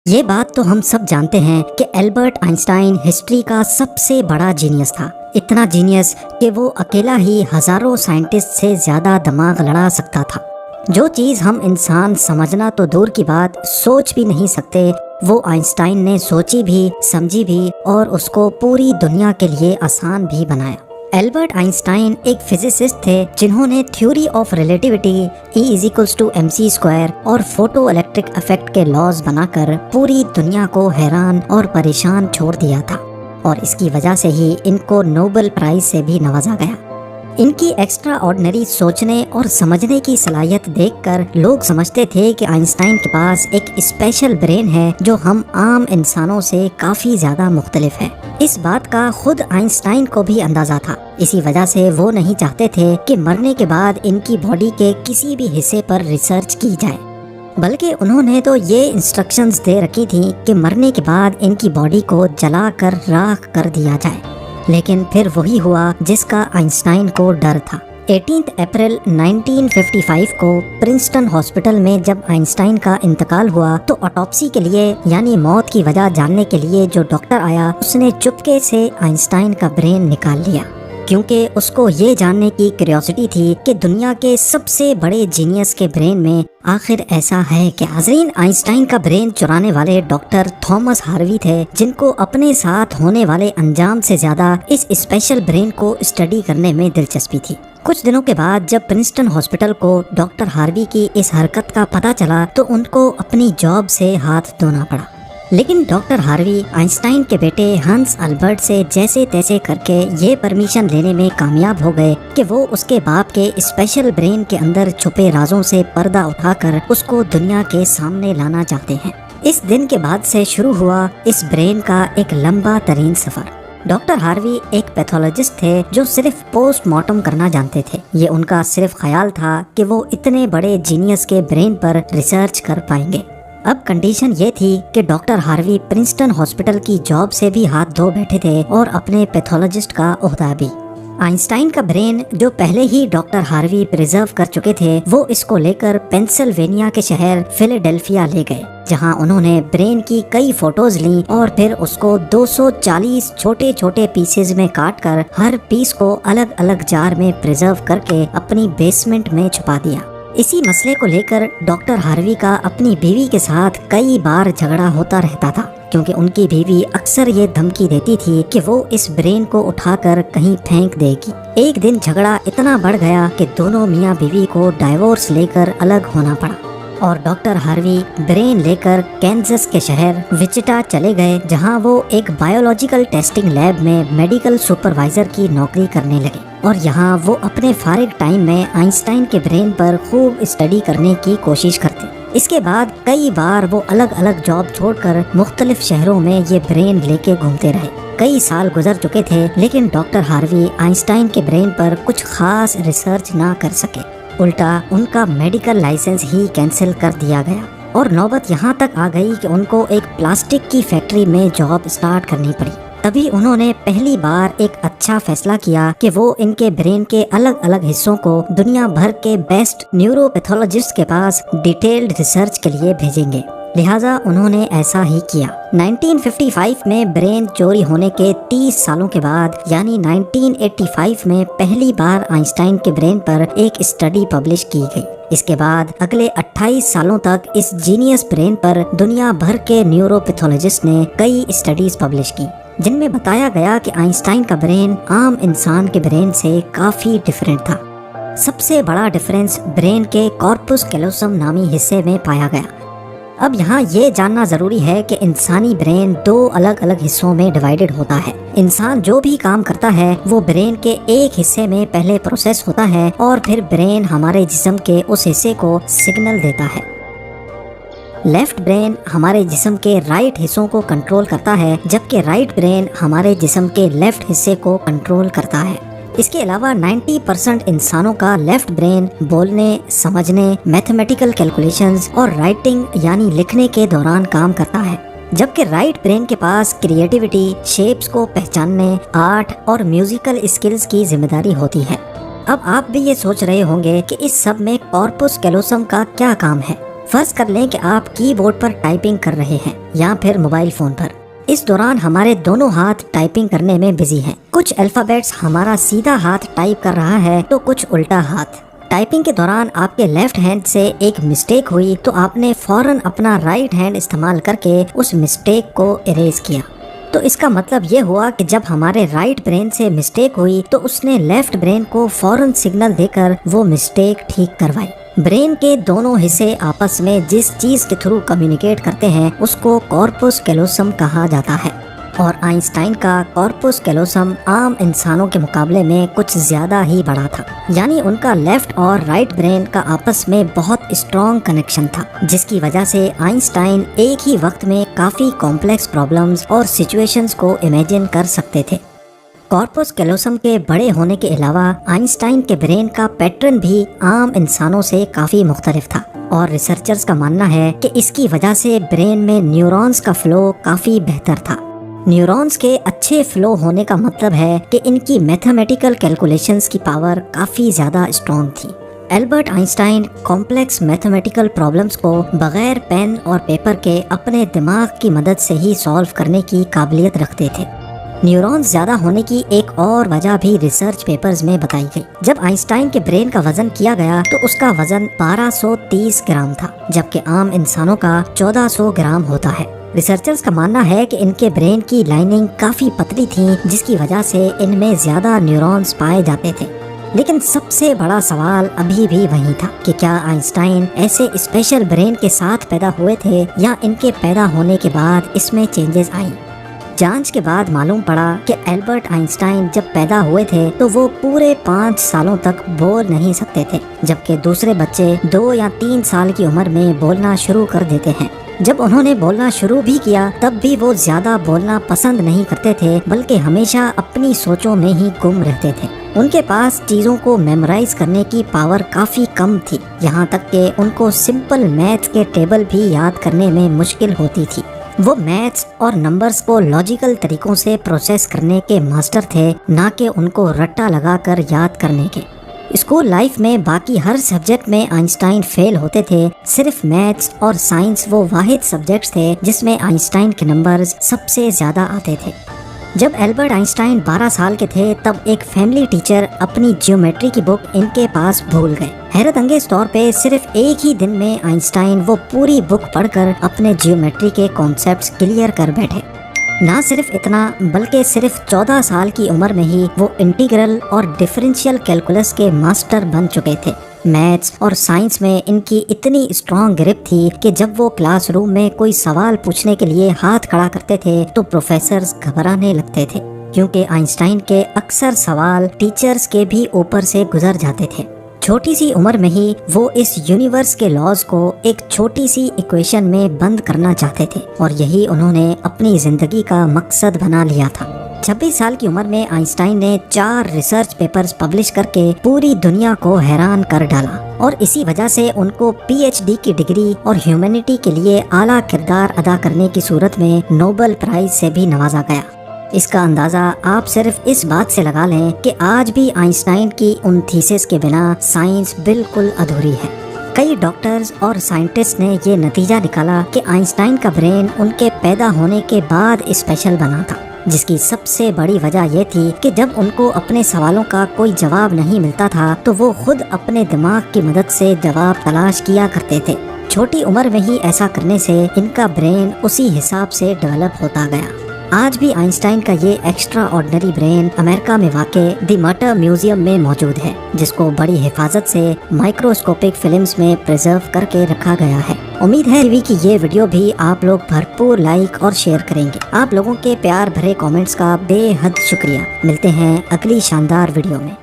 یہ بات تو ہم سب جانتے ہیں کہ البرٹ آئنسٹائن ہسٹری کا سب سے بڑا جینیس تھا۔ اتنا جینیس کہ وہ اکیلا ہی ہزاروں سائنٹسٹ سے زیادہ دماغ لڑا سکتا تھا۔ جو چیز ہم انسان سمجھنا تو دور کی بات سوچ بھی نہیں سکتے، وہ آئنسٹائن نے سوچی بھی، سمجھی بھی اور اس کو پوری دنیا کے لیے آسان بھی بنایا۔ البرٹ آئنسٹائن ایک فزسسٹ تھے جنہوں نے تھیوری آف ریلیٹیوٹی، E=mc² اور فوٹو الیکٹرک ایفیکٹ کے لاز بنا کر پوری دنیا کو حیران اور پریشان چھوڑ دیا تھا، اور اس کی وجہ سے ہی ان کو نوبل پرائز سے بھی نوازا گیا۔ ان کی ایکسٹرا آرڈنری سوچنے اور سمجھنے کی صلاحیت دیکھ کر لوگ سمجھتے تھے کہ آئنسٹائن کے پاس ایک اسپیشل برین ہے جو ہم عام انسانوں سے کافی زیادہ مختلف ہے۔ اس بات کا خود آئنسٹائن کو بھی اندازہ تھا، اسی وجہ سے وہ نہیں چاہتے تھے کہ مرنے کے بعد ان کی باڈی کے کسی بھی حصے پر ریسرچ کی جائے، بلکہ انہوں نے تو یہ انسٹرکشنز دے رکھی تھیں کہ مرنے کے بعد ان کی باڈی کو جلا کر راکھ کر دیا جائے۔ لیکن پھر وہی ہوا جس کا آئنسٹائن کو ڈر تھا۔ 18 اپریل 1955 کو پرنسٹن ہاسپٹل میں جب آئنسٹائن کا انتقال ہوا تو آٹوپسی کے لیے یعنی موت کی وجہ جاننے کے لیے جو ڈاکٹر آیا اس نے چپکے سے آئنسٹائن کا برین نکال لیا، کیونکہ اس کو یہ جاننے کی کیوریوسٹی تھی کہ دنیا کے سب سے بڑے جینیس کے برین میں آخر ایسا ہے کہ حاضرین آئنسٹائن کا برین چرانے والے ڈاکٹر تھامس ہاروی تھے، جن کو اپنے ساتھ ہونے والے انجام سے زیادہ اس اسپیشل برین کو اسٹڈی کرنے میں دلچسپی تھی۔ کچھ دنوں کے بعد جب پرنسٹن ہاسپٹل کو ڈاکٹر ہاروی کی اس حرکت کا پتہ چلا تو ان کو اپنی جاب سے ہاتھ دھونا پڑا، لیکن ڈاکٹر ہاروی آئنسٹائن کے بیٹے ہنس البرٹ سے جیسے تیسے کر کے یہ پرمیشن لینے میں کامیاب ہو گئے کہ وہ اس کے باپ کے اسپیشل برین کے اندر چھپے رازوں سے پردہ اٹھا کر اس کو دنیا کے سامنے لانا چاہتے ہیں۔ اس دن کے بعد سے شروع ہوا اس برین کا ایک لمبا ترین سفر۔ ڈاکٹر ہاروی ایک پیتھولوجسٹ تھے جو صرف پوسٹ مارٹم کرنا جانتے تھے۔ یہ ان کا صرف خیال تھا کہ وہ اتنے بڑے جینیس کے برین پر ریسرچ کر پائیں گے۔ اب کنڈیشن یہ تھی کہ ڈاکٹر ہاروی پرنسٹن ہاسپٹل کی جاب سے بھی ہاتھ دھو بیٹھے تھے اور اپنے پیتھولوجسٹ کا عہدہ بھی۔ آئنسٹائن کا برین جو پہلے ہی ڈاکٹر ہاروی پریزرو کر چکے تھے، وہ اس کو لے کر پینسلوینیا کے شہر فیلاڈیلفیا لے گئے، جہاں انہوں نے برین کی کئی فوٹوز لیں اور پھر اس کو 240 چھوٹے چھوٹے پیسز میں کاٹ کر ہر پیس کو الگ الگ جار میں پریزرو کر کے اپنی بیسمنٹ میں چھپا دیا۔ اسی مسئلے کو لے کر ڈاکٹر ہاروی کا اپنی بیوی کے ساتھ کئی بار جھگڑا ہوتا رہتا تھا، کیونکہ ان کی بیوی اکثر یہ دھمکی دیتی تھی کہ وہ اس برین کو اٹھا کر کہیں پھینک دے گی۔ ایک دن جھگڑا اتنا بڑھ گیا کہ دونوں میاں بیوی کو ڈائیورس لے کر الگ ہونا پڑا، اور ڈاکٹر ہاروی برین لے کر کینزس کے شہر وچٹا چلے گئے، جہاں وہ ایک بایولوجیکل ٹیسٹنگ لیب میں میڈیکل سپروائزر کی نوکری کرنے لگے، اور یہاں وہ اپنے فارغ ٹائم میں آئنسٹائن کے برین پر خوب اسٹڈی کرنے کی کوشش کرتے۔ اس کے بعد کئی بار وہ الگ الگ جاب چھوڑ کر مختلف شہروں میں یہ برین لے کے گھومتے رہے۔ کئی سال گزر چکے تھے لیکن ڈاکٹر ہاروی آئنسٹائن کے برین پر کچھ خاص ریسرچ نہ کر سکے، الٹا ان کا میڈیکل لائسنس ہی کینسل کر دیا گیا، اور نوبت یہاں تک آ گئی کہ ان کو ایک پلاسٹک کی فیکٹری میں جاب سٹارٹ کرنی پڑی۔ تبھی انہوں نے پہلی بار ایک اچھا فیصلہ کیا کہ وہ ان کے برین کے الگ الگ حصوں کو دنیا بھر کے بیسٹ نیورو پیتھولوجسٹ کے پاس ڈیٹیلڈ ریسرچ کے لیے بھیجیں گے، لہٰذا انہوں نے ایسا ہی کیا۔ 1955 میں برین چوری ہونے کے 30 سالوں کے بعد یعنی 1985 میں پہلی بار آئنسٹائن کے برین پر ایک اسٹڈی پبلش کی گئی۔ اس کے بعد اگلے 28 سالوں تک اس جینیس برین پر دنیا بھر کے نیورو پیتھولوجسٹ نے کئی اسٹڈیز پبلش کی، جن میں بتایا گیا کہ آئنسٹائن کا برین عام انسان کے برین سے کافی ڈیفرنٹ تھا۔ سب سے بڑا ڈیفرنس برین کے کارپس کیلوسم نامی حصے میں پایا گیا۔ اب یہاں یہ جاننا ضروری ہے کہ انسانی برین 2 الگ الگ حصوں میں ڈیوائیڈڈ ہوتا ہے۔ انسان جو بھی کام کرتا ہے وہ برین کے ایک حصے میں پہلے پروسیس ہوتا ہے، اور پھر برین ہمارے جسم کے اس حصے کو سگنل دیتا ہے۔ لیفٹ برین ہمارے جسم کے رائٹ حصوں کو کنٹرول کرتا ہے، جبکہ رائٹ برین ہمارے جسم کے لیفٹ حصے کو کنٹرول کرتا ہے۔ اس کے علاوہ 90% انسانوں کا لیفٹ برین بولنے، سمجھنے، میتھمیٹیکل کیلکولیشنز اور رائٹنگ یعنی لکھنے کے دوران کام کرتا ہے، جبکہ رائٹ برین کے پاس کریٹیوٹی، شیپس کو پہچاننے، آرٹ اور میوزیکل اسکلز کی ذمہ داری ہوتی ہے۔ اب آپ بھی یہ سوچ رہے ہوں گے کہ اس سب میں کارپس کیلوسم کا کیا کام ہے؟ فرض کر لیں کہ آپ کی بورڈ پر ٹائپنگ کر رہے ہیں یا پھر موبائل فون پر. اس دوران ہمارے دونوں ہاتھ ٹائپنگ کرنے میں بزی ہیں. کچھ الفابیٹس ہمارا سیدھا ہاتھ ٹائپ کر رہا ہے تو کچھ الٹا ہاتھ. ٹائپنگ کے دوران آپ کے لیفٹ ہینڈ سے ایک مسٹیک ہوئی تو آپ نے فوراً اپنا رائٹ ہینڈ استعمال کر کے اس مسٹیک کو اریز کیا. تو اس کا مطلب یہ ہوا کہ جب ہمارے رائٹ برین سے مسٹیک ہوئی تو اس نے لیفٹ برین کو فوراً سگنل دے کر وہ مسٹیک ٹھیک کروائی. برین کے دونوں حصے آپس میں جس چیز کے تھرو کمیونیکیٹ کرتے ہیں اس کو کارپس کیلوسم کہا جاتا ہے. اور آئنسٹائن کا کارپس کیلوسم عام انسانوں کے مقابلے میں کچھ زیادہ ہی بڑا تھا. یعنی ان کا لیفٹ اور رائٹ برین کا آپس میں بہت اسٹرانگ کنیکشن تھا، جس کی وجہ سے آئنسٹائن ایک ہی وقت میں کافی کمپلیکس پرابلمز اور سچویشنز کو امیجن کر سکتے تھے. کارپس کیلوسم کے بڑے ہونے کے علاوہ آئنسٹائن کے برین کا پیٹرن بھی عام انسانوں سے کافی مختلف تھا، اور ریسرچرز کا ماننا ہے کہ اس کی وجہ سے برین میں نیورونز کا فلو کافی بہتر تھا. نیورونز کے اچھے فلو ہونے کا مطلب ہے کہ ان کی میتھمیٹیکل کیلکولیشنز کی پاور کافی زیادہ اسٹرانگ تھی. Albert Einstein complex mathematical problems کو بغیر پین اور پیپر کے اپنے دماغ کی مدد سے ہی سالو کرنے کی قابلیت رکھتے تھے. نیورونز زیادہ ہونے کی ایک اور وجہ بھی ریسرچ پیپرز میں بتائی گئی. جب آئنسٹائن کے برین کا وزن کیا گیا تو اس کا وزن 1230 گرام تھا، جبکہ عام انسانوں کا 1400 گرام ہوتا ہے. ریسرچرز کا ماننا ہے کہ ان کے برین کی لائننگ کافی پتلی تھی، جس کی وجہ سے ان میں زیادہ نیورونز پائے جاتے تھے. لیکن سب سے بڑا سوال ابھی بھی وہی تھا کہ کیا آئنسٹائن ایسے اسپیشل برین کے ساتھ پیدا ہوئے تھے یا ان کے پیدا ہونے کے بعد اس میں چینجز آئیں. جانچ کے بعد معلوم پڑا کہ البرٹ آئنسٹائن جب پیدا ہوئے تھے تو وہ پورے 5 سالوں تک بول نہیں سکتے تھے، جبکہ دوسرے بچے 2 یا 3 سال کی عمر میں بولنا شروع کر دیتے ہیں. جب انہوں نے بولنا شروع بھی کیا تب بھی وہ زیادہ بولنا پسند نہیں کرتے تھے، بلکہ ہمیشہ اپنی سوچوں میں ہی گم رہتے تھے. ان کے پاس چیزوں کو میمورائز کرنے کی پاور کافی کم تھی، یہاں تک کہ ان کو سمپل میتھس کے ٹیبل بھی یاد کرنے میں مشکل ہوتی تھی. وہ میتھس اور نمبرز کو لاجیکل طریقوں سے پروسیس کرنے کے ماسٹر تھے، نہ کہ ان کو رٹا لگا کر یاد کرنے کے. اسکول لائف میں باقی ہر سبجیکٹ میں آئنسٹائن فیل ہوتے تھے، صرف میتھس اور سائنس وہ واحد سبجیکٹس تھے جس میں آئنسٹائن کے نمبرز سب سے زیادہ آتے تھے. جب البرٹ آئنسٹائن 12 سال کے تھے تب ایک فیملی ٹیچر اپنی جیومیٹری کی بک ان کے پاس بھول گئے. حیرت انگیز طور پہ صرف ایک ہی دن میں آئنسٹائن وہ پوری بک پڑھ کر اپنے جیومیٹری کے کانسیپٹس کلیئر کر بیٹھے. نہ صرف اتنا بلکہ صرف 14 سال کی عمر میں ہی وہ انٹیگرل اور ڈفرینشیل کیلکولس کے ماسٹر بن چکے تھے. میتھس اور سائنس میں ان کی اتنی اسٹرانگ گرپ تھی کہ جب وہ کلاس روم میں کوئی سوال پوچھنے کے لیے ہاتھ کھڑا کرتے تھے تو پروفیسرز گھبرانے لگتے تھے، کیونکہ آئنسٹائن کے اکثر سوال ٹیچرز کے بھی اوپر سے گزر جاتے تھے. چھوٹی سی عمر میں ہی وہ اس یونیورس کے لاز کو ایک چھوٹی سی ایکویشن میں بند کرنا چاہتے تھے، اور یہی انہوں نے اپنی زندگی کا مقصد بنا لیا تھا. 26 سال کی عمر میں آئنسٹائن نے 4 ریسرچ پیپرز پبلش کر کے پوری دنیا کو حیران کر ڈالا، اور اسی وجہ سے ان کو PhD کی ڈگری اور ہیومینٹی کے لیے اعلیٰ کردار ادا کرنے کی صورت میں نوبل پرائز سے بھی نوازا گیا. اس کا اندازہ آپ صرف اس بات سے لگا لیں کہ آج بھی آئنسٹائن کی ان تھیسس کے بنا سائنس بالکل ادھوری ہے. کئی ڈاکٹرز اور سائنٹسٹ نے یہ نتیجہ نکالا کہ آئنسٹائن کا برین ان کے پیدا ہونے کے بعد اسپیشل بنا تھا، جس کی سب سے بڑی وجہ یہ تھی کہ جب ان کو اپنے سوالوں کا کوئی جواب نہیں ملتا تھا تو وہ خود اپنے دماغ کی مدد سے جواب تلاش کیا کرتے تھے. چھوٹی عمر میں ہی ایسا کرنے سے ان کا برین اسی حساب سے ڈیولپ ہوتا گیا. آج بھی آئنسٹائن کا یہ ایکسٹرا آرڈنری برین امریکہ میں واقع دی مٹر میوزیم میں موجود ہے، جس کو بڑی حفاظت سے مائکروسکوپک فلمز میں پریزرو کر کے رکھا گیا ہے. امید ہے کہ یہ ویڈیو بھی آپ لوگ بھرپور لائک اور شیئر کریں گے. آپ لوگوں کے پیار بھرے کامنٹس کا بے حد شکریہ. ملتے ہیں اگلی شاندار ویڈیو میں.